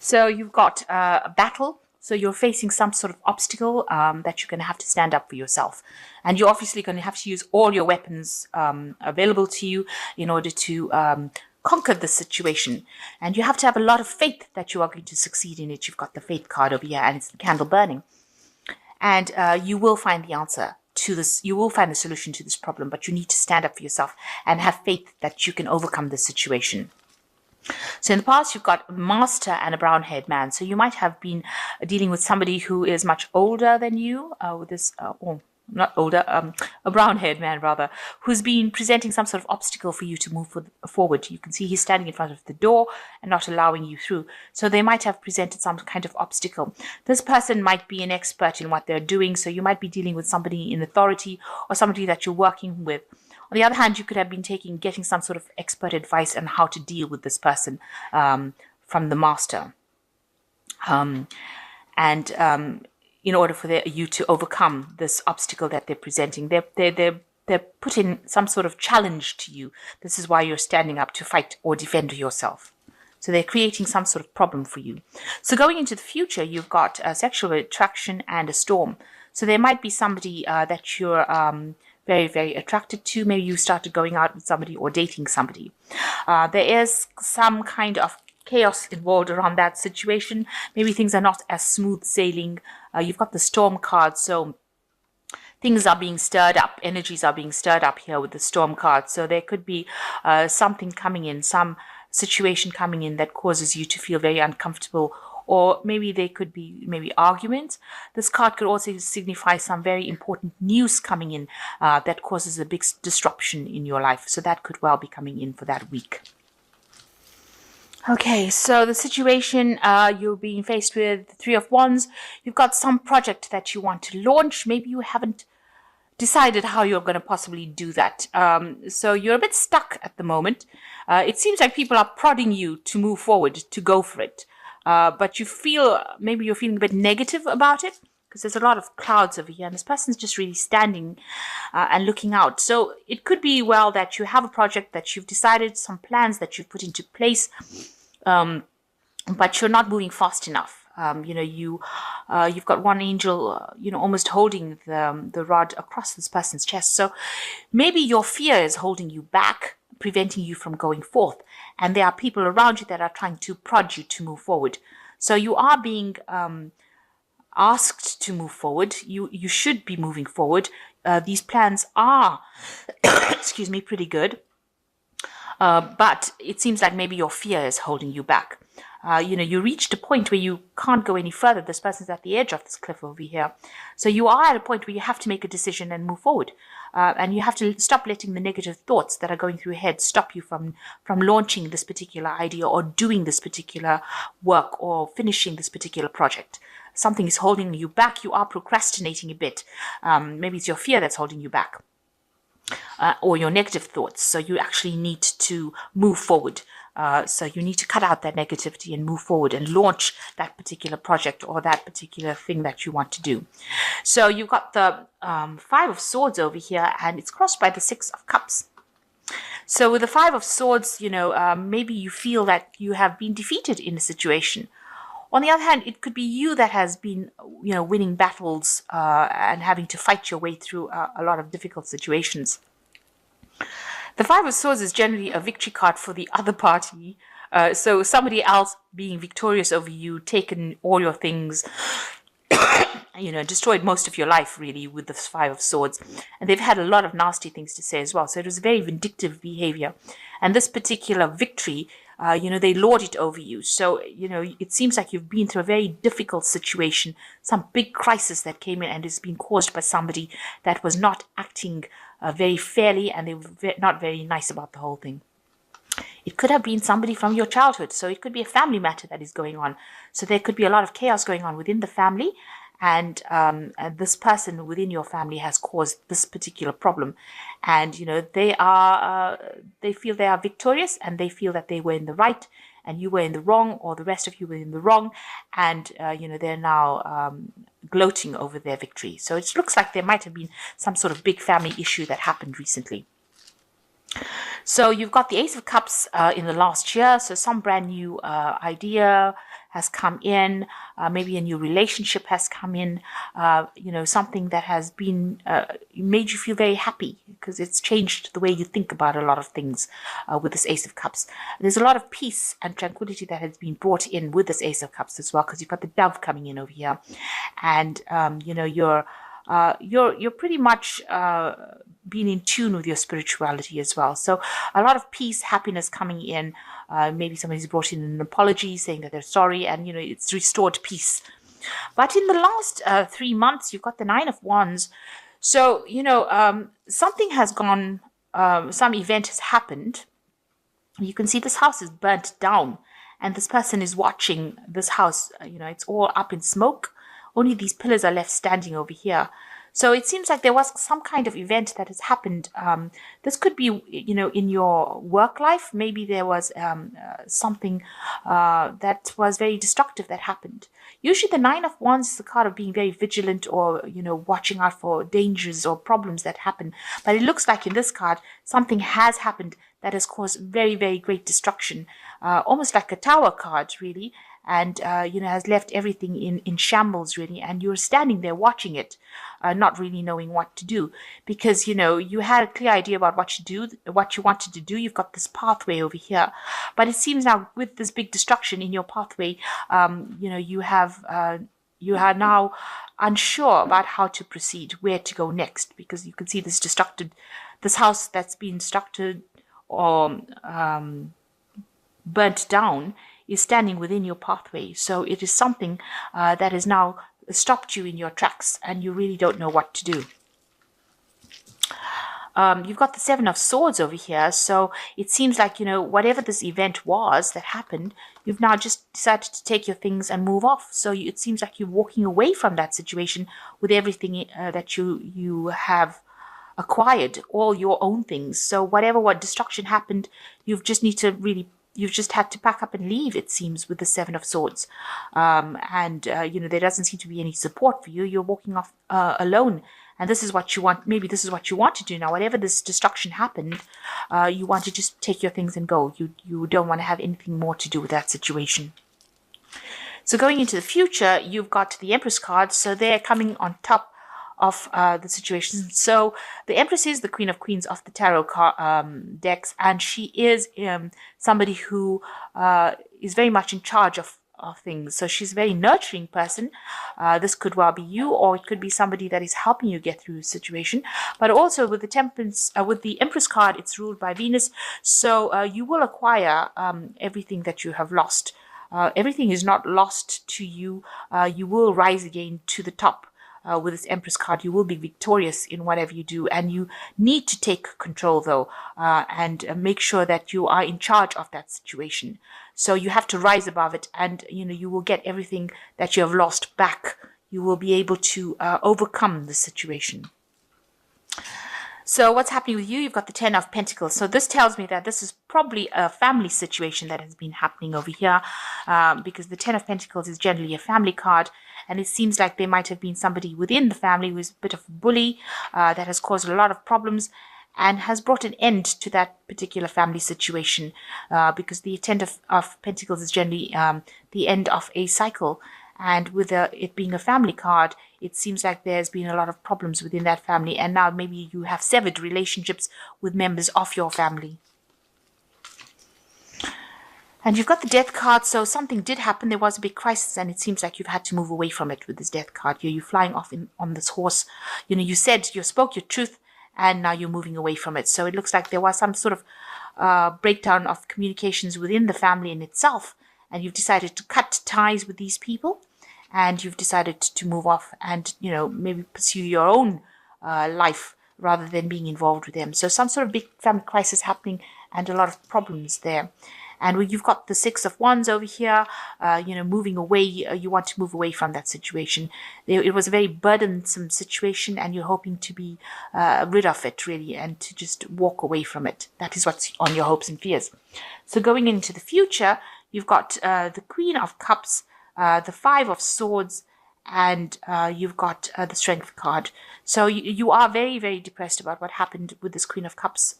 So you've got a battle. So you're facing some sort of obstacle that you're going to have to stand up for yourself. And you're obviously going to have to use all your weapons available to you in order to conquer the situation. And you have to have a lot of faith that you are going to succeed in it. You've got the faith card over here, and it's the candle burning. And you will find the answer to this. You will find the solution to this problem, but you need to stand up for yourself and have faith that you can overcome this situation. So in the past, you've got a master and a brown-haired man. So you might have been dealing with somebody who is much older than you, with this, or not older, a brown-haired man rather, who's been presenting some sort of obstacle for you to move forward. You can see he's standing in front of the door and not allowing you through. So they might have presented some kind of obstacle. This person might be an expert in what they're doing. So you might be dealing with somebody in authority or somebody that you're working with. On the other hand, you could have been getting some sort of expert advice on how to deal with this person from the master. In order for you to overcome this obstacle that they're presenting, they're putting some sort of challenge to you. This is why you're standing up to fight or defend yourself. So they're creating some sort of problem for you. So going into the future, you've got a sexual attraction and a storm. So there might be somebody that you're very, very attracted to. Maybe you started going out with somebody or dating somebody. There is some kind of chaos involved around that situation. Maybe things are not as smooth sailing. You've got the storm card, so things are being stirred up. Energies are being stirred up here with the storm card. So there could be something coming in, some situation coming in that causes you to feel very uncomfortable. Or maybe they could be arguments. This card could also signify some very important news coming in that causes a big disruption in your life. So that could well be coming in for that week. Okay, so the situation you're being faced with, the Three of Wands, you've got some project that you want to launch. Maybe you haven't decided how you're going to possibly do that. So you're a bit stuck at the moment. It seems like people are prodding you to move forward, to go for it. But maybe you're feeling a bit negative about it because there's a lot of clouds over here and this person's just really standing and looking out. So it could be that you have a project that you've decided, some plans that you've put into place, but you're not moving fast enough. You've got one angel, almost holding the rod across this person's chest. So maybe your fear is holding you back, preventing you from going forth. And there are people around you that are trying to prod you to move forward. So you are being asked to move forward. You should be moving forward. These plans are, pretty good. But it seems like maybe your fear is holding you back. You reached a point where you can't go any further. This person's at the edge of this cliff over here. So you are at a point where you have to make a decision and move forward. And you have to stop letting the negative thoughts that are going through your head stop you from launching this particular idea or doing this particular work or finishing this particular project. Something is holding you back. You are procrastinating a bit. Maybe it's your fear that's holding you back. Or your negative thoughts. So you actually need to move forward. So you need to cut out that negativity and move forward and launch that particular project or that particular thing that you want to do. So you've got the Five of Swords over here, and it's crossed by the Six of Cups. So with the Five of Swords, maybe you feel that you have been defeated in a situation. On the other hand, it could be you that has been, winning battles and having to fight your way through a lot of difficult situations. The Five of Swords is generally a victory card for the other party. So somebody else being victorious over you, taken all your things, destroyed most of your life really with the Five of Swords. And they've had a lot of nasty things to say as well. So it was very vindictive behavior. And this particular victory, they lord it over you. So, it seems like you've been through a very difficult situation, some big crisis that came in and is being caused by somebody that was not acting very fairly, and they were not very nice about the whole thing. It could have been somebody from your childhood. So it could be a family matter that is going on. So there could be a lot of chaos going on within the family. And this person within your family has caused this particular problem. And, they feel they are victorious and they feel that they were in the right and you were in the wrong, or the rest of you were in the wrong. And, they're now gloating over their victory. So it looks like there might have been some sort of big family issue that happened recently. So you've got the Ace of Cups in the last year. So some brand new idea has come in, maybe a new relationship has come in, something that has been made you feel very happy because it's changed the way you think about a lot of things with this Ace of Cups. There's a lot of peace and tranquility that has been brought in with this Ace of Cups as well, because you've got the Dove coming in over here, and you're pretty much being in tune with your spirituality as well. So a lot of peace, happiness coming in. Maybe somebody's brought in an apology saying that they're sorry, and it's restored peace. But in the last 3 months, you've got the Nine of Wands. So something has gone, some event has happened. You can see this house is burnt down, and this person is watching this house. It's all up in smoke. Only these pillars are left standing over here. So it seems like there was some kind of event that has happened. This could be, in your work life. Maybe there was something that was very destructive that happened. Usually the Nine of Wands is the card of being very vigilant, or, watching out for dangers or problems that happen. But it looks like in this card, something has happened that has caused very, very great destruction. Almost like a Tower card, really. And, has left everything in shambles, really. And you're standing there watching it, not really knowing what to do. Because, you had a clear idea about what you wanted to do. You've got this pathway over here. But it seems now with this big destruction in your pathway, you are now unsure about how to proceed, where to go next. Because you can see this house that's been destructed or burnt down is standing within your pathway. So it is something that has now stopped you in your tracks, and you really don't know what to do. You've got the Seven of Swords over here. So it seems like, whatever this event was that happened, you've now just decided to take your things and move off. So it seems like you're walking away from that situation with everything that you have acquired, all your own things. So what destruction happened, you've just had to pack up and leave, it seems, with the Seven of Swords. There doesn't seem to be any support for you. You're walking off alone. And this is what you want. Maybe this is what you want to do now. Whatever this destruction happened, you want to just take your things and go. You don't want to have anything more to do with that situation. So going into the future, you've got the Empress card. So they're coming on top of the situation. So the Empress is the Queen of Queens of the tarot decks, and she is somebody who is very much in charge of things. So she's a very nurturing person. This could well be you, or it could be somebody that is helping you get through a situation. But also with the Temperance, with the Empress card, it's ruled by Venus. So you will acquire everything that you have lost. Everything is not lost to you. You will rise again to the top. With this Empress card, you will be victorious in whatever you do, and you need to take control, though, and make sure that you are in charge of that situation. So you have to rise above it, and you will get everything that you have lost back. You will be able to overcome the situation. So what's happening with you? You've got the Ten of Pentacles. So this tells me that this is probably a family situation that has been happening over here, because the Ten of Pentacles is generally a family card. And it seems like there might have been somebody within the family who is a bit of a bully that has caused a lot of problems and has brought an end to that particular family situation, because the Ten of Pentacles is generally the end of a cycle. And with it being a family card, it seems like there's been a lot of problems within that family. And now maybe you have severed relationships with members of your family. And you've got the Death card, so something did happen. There was a big crisis, and it seems like you've had to move away from it with this Death card. You're flying off on this horse. You spoke your truth, and now you're moving away from it. So it looks like there was some sort of breakdown of communications within the family in itself, and you've decided to cut ties with these people, and you've decided to move off and, maybe pursue your own life rather than being involved with them. So some sort of big family crisis happening and a lot of problems there. And you've got the Six of Wands over here, moving away. You want to move away from that situation. It was a very burdensome situation, and you're hoping to be rid of it, really, and to just walk away from it. That is what's on your hopes and fears. So going into the future, you've got the Queen of Cups, the Five of Swords, and you've got the Strength card. So you are very, very depressed about what happened with this Queen of Cups.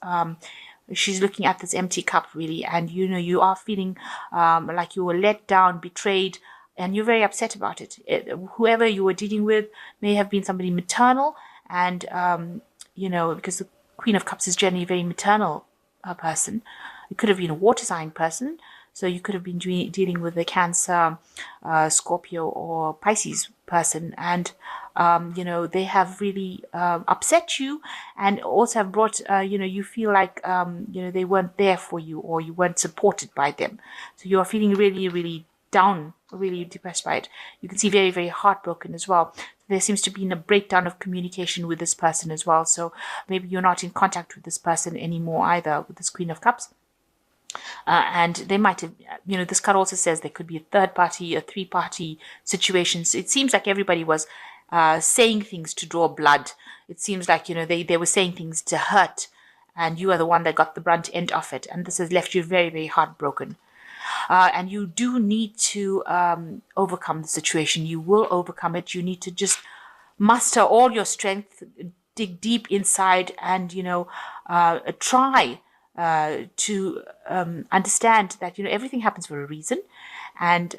she's looking at this empty cup really, and you know you are feeling like you were let down, betrayed, and you're very upset about it. Whoever you were dealing with may have been somebody maternal, and you know, because the Queen of Cups is generally a very maternal person. It could have been a water sign person, so you could have been dealing with a Cancer, Scorpio, or Pisces person, and you know, they have really upset you, and also have brought, you know, you feel like, you know, they weren't there for you, or you weren't supported by them. So you are feeling really, really down, really depressed by it. You can see very, very heartbroken as well. There seems to be a breakdown of communication with this person as well. So maybe you're not in contact with this person anymore either, with this Queen of Cups. And they might have, you know, this card also says there could be a third party, a three-party situation. So it seems like everybody was saying things to draw blood. It seems like, you know, they were saying things to hurt, and you are the one that got the brunt end of it. And this has left you very, very heartbroken. And you do need to overcome the situation. You will overcome it. You need to just muster all your strength, dig deep inside, and, you know, try to understand that, you know, everything happens for a reason. And,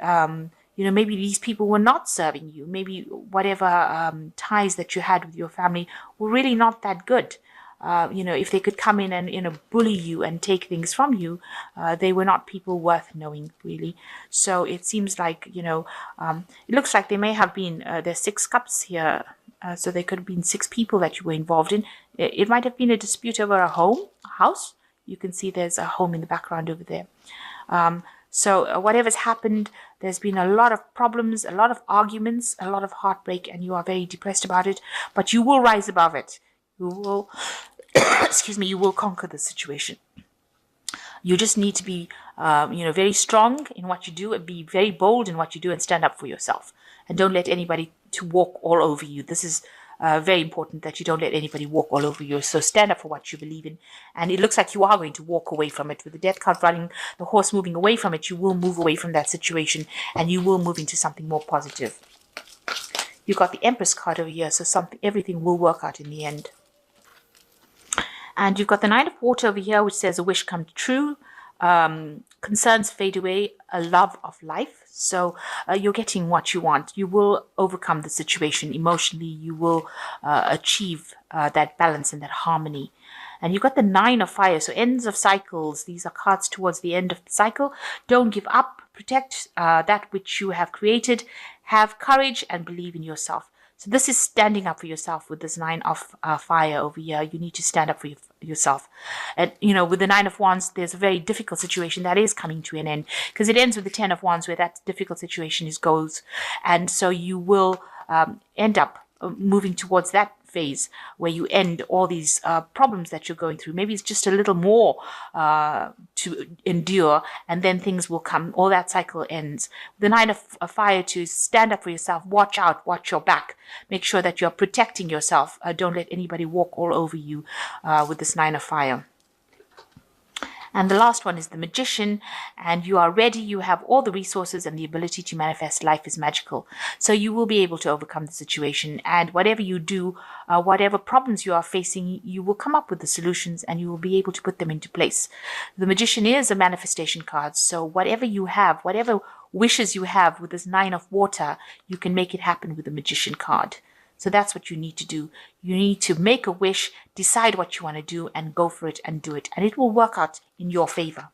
you know, maybe these people were not serving you. Maybe whatever ties that you had with your family were really not that good. You know, if they could come in and, you know, bully you and take things from you, they were not people worth knowing, really. So it seems like, you know, it looks like they may have been, there's 6 cups here. So there could have been 6 people that you were involved in. It might have been a dispute over a house. You can see there's a home in the background over there. So whatever's happened, there's been a lot of problems, a lot of arguments, a lot of heartbreak, and you are very depressed about it. But you will rise above it. You will, excuse me, you will conquer the situation. You just need to be, you know, very strong in what you do, and be very bold in what you do, and stand up for yourself. And don't let anybody to walk all over you. This is very important, that you don't let anybody walk all over you. So stand up for what you believe in. And it looks like you are going to walk away from it. With the Death card running, the horse moving away from it, you will move away from that situation, and you will move into something more positive. You got the Empress card over here, so everything will work out in the end. And you've got the Nine of Water over here, which says a wish come true, concerns fade away, a love of life. So you're getting what you want. You will overcome the situation emotionally. You will achieve that balance and that harmony. And you've got the Nine of Fire, so ends of cycles. These are cards towards the end of the cycle. Don't give up. Protect that which you have created. Have courage and believe in yourself. So this is standing up for yourself with this Nine of Fire over here. You need to stand up for yourself. And, you know, with the Nine of Wands, there's a very difficult situation that is coming to an end, because it ends with the Ten of Wands, where that difficult situation goes. And so you will end up moving towards that phase where you end all these problems that you're going through. Maybe it's just a little more to endure, and then things will come. All that cycle ends. The Nine of Fire, to stand up for yourself. Watch out, watch your back. Make sure that you're protecting yourself. Don't let anybody walk all over you with this Nine of Fire. And the last one is the Magician, and you are ready. You have all the resources and the ability to manifest. Life is magical. So you will be able to overcome the situation, and whatever you do, whatever problems you are facing, you will come up with the solutions, and you will be able to put them into place. The Magician is a manifestation card. So whatever you have, whatever wishes you have with this Nine of Water, you can make it happen with the Magician card. So that's what you need to do. You need to make a wish, decide what you want to do, and go for it and do it. And it will work out in your favor.